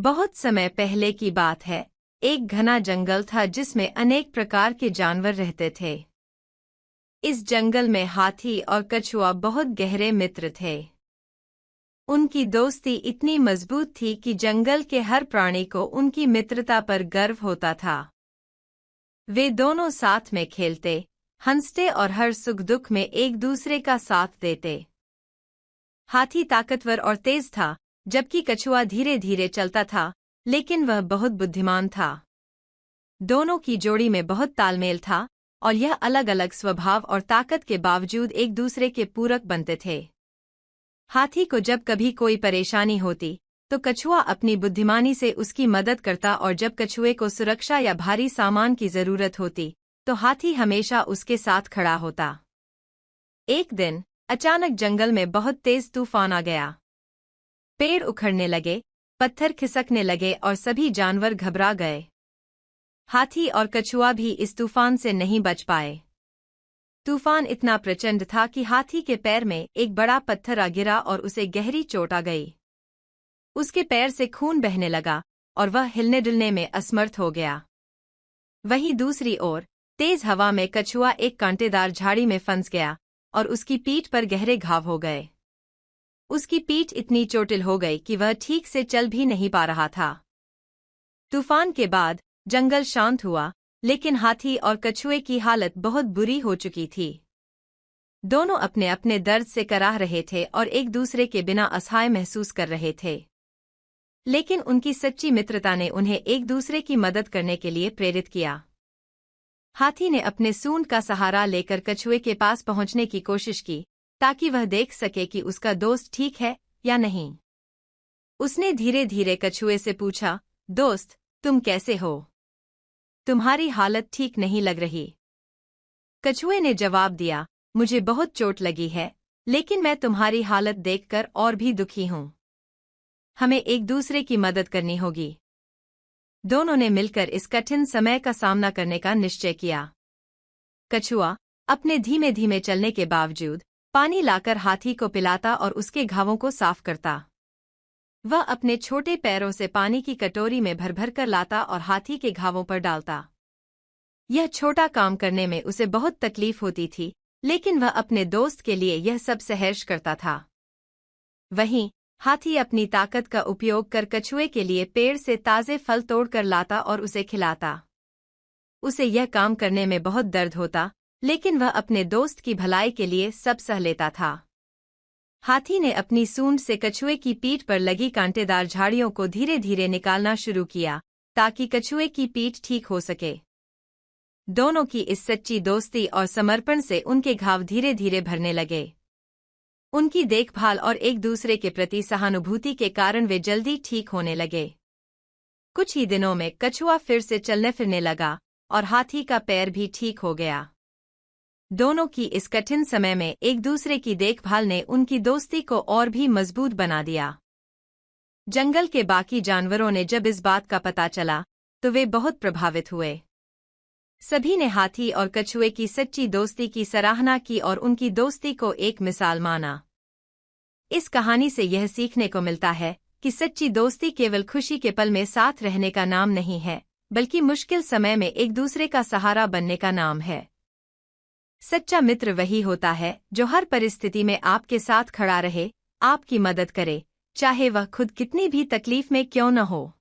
बहुत समय पहले की बात है। एक घना जंगल था जिसमें अनेक प्रकार के जानवर रहते थे। इस जंगल में हाथी और कछुआ बहुत गहरे मित्र थे। उनकी दोस्ती इतनी मजबूत थी कि जंगल के हर प्राणी को उनकी मित्रता पर गर्व होता था। वे दोनों साथ में खेलते, हंसते और हर सुख दुख में एक दूसरे का साथ देते। हाथी ताकतवर और तेज था, जबकि कछुआ धीरे धीरे चलता था, लेकिन वह बहुत बुद्धिमान था। दोनों की जोड़ी में बहुत तालमेल था और यह अलग अलग स्वभाव और ताकत के बावजूद एक दूसरे के पूरक बनते थे। हाथी को जब कभी कोई परेशानी होती तो कछुआ अपनी बुद्धिमानी से उसकी मदद करता, और जब कछुए को सुरक्षा या भारी सामान की जरूरत होती तो हाथी हमेशा उसके साथ खड़ा होता। एक दिन अचानक जंगल में बहुत तेज तूफान आ गया। पेड़ उखड़ने लगे, पत्थर खिसकने लगे और सभी जानवर घबरा गए। हाथी और कछुआ भी इस तूफान से नहीं बच पाए। तूफान इतना प्रचंड था कि हाथी के पैर में एक बड़ा पत्थर आ गिरा और उसे गहरी चोट आ गई। उसके पैर से खून बहने लगा और वह हिलने डुलने में असमर्थ हो गया। वहीं दूसरी ओर तेज हवा में कछुआ एक कांटेदार झाड़ी में फंस गया और उसकी पीठ पर गहरे घाव हो गए। उसकी पीठ इतनी चोटिल हो गई कि वह ठीक से चल भी नहीं पा रहा था। तूफान के बाद जंगल शांत हुआ, लेकिन हाथी और कछुए की हालत बहुत बुरी हो चुकी थी। दोनों अपने अपने दर्द से कराह रहे थे और एक दूसरे के बिना असहाय महसूस कर रहे थे। लेकिन उनकी सच्ची मित्रता ने उन्हें एक दूसरे की मदद करने के लिए प्रेरित किया। हाथी ने अपने सूंड का सहारा लेकर कछुए के पास पहुंचने की कोशिश की, ताकि वह देख सके कि उसका दोस्त ठीक है या नहीं। उसने धीरे धीरे कछुए से पूछा, दोस्त, तुम कैसे हो? तुम्हारी हालत ठीक नहीं लग रही। कछुए ने जवाब दिया, मुझे बहुत चोट लगी है, लेकिन मैं तुम्हारी हालत देखकर और भी दुखी हूं। हमें एक दूसरे की मदद करनी होगी। दोनों ने मिलकर इस कठिन समय का सामना करने का निश्चय किया। कछुआ अपने धीमे धीमे चलने के बावजूद पानी लाकर हाथी को पिलाता और उसके घावों को साफ करता। वह अपने छोटे पैरों से पानी की कटोरी में भर भर कर लाता और हाथी के घावों पर डालता। यह छोटा काम करने में उसे बहुत तकलीफ होती थी, लेकिन वह अपने दोस्त के लिए यह सब सहर्ष करता था। वहीं हाथी अपनी ताकत का उपयोग कर कछुए के लिए पेड़ से ताजे फल तोड़कर लाता और उसे खिलाता। उसे यह काम करने में बहुत दर्द होता, लेकिन वह अपने दोस्त की भलाई के लिए सब सह लेता था। हाथी ने अपनी सूंड से कछुए की पीठ पर लगी कांटेदार झाड़ियों को धीरे धीरे निकालना शुरू किया, ताकि कछुए की पीठ ठीक हो सके। दोनों की इस सच्ची दोस्ती और समर्पण से उनके घाव धीरे धीरे भरने लगे। उनकी देखभाल और एक दूसरे के प्रति सहानुभूति के कारण वे जल्दी ठीक होने लगे। कुछ ही दिनों में कछुआ फिर से चलने फिरने लगा और हाथी का पैर भी ठीक हो गया। दोनों की इस कठिन समय में एक दूसरे की देखभाल ने उनकी दोस्ती को और भी मजबूत बना दिया। जंगल के बाकी जानवरों ने जब इस बात का पता चला तो वे बहुत प्रभावित हुए। सभी ने हाथी और कछुए की सच्ची दोस्ती की सराहना की और उनकी दोस्ती को एक मिसाल माना। इस कहानी से यह सीखने को मिलता है कि सच्ची दोस्ती केवल खुशी के पल में साथ रहने का नाम नहीं है, बल्कि मुश्किल समय में एक दूसरे का सहारा बनने का नाम है। सच्चा मित्र वही होता है जो हर परिस्थिति में आपके साथ खड़ा रहे, आपकी मदद करे, चाहे वह खुद कितनी भी तकलीफ में क्यों न हो।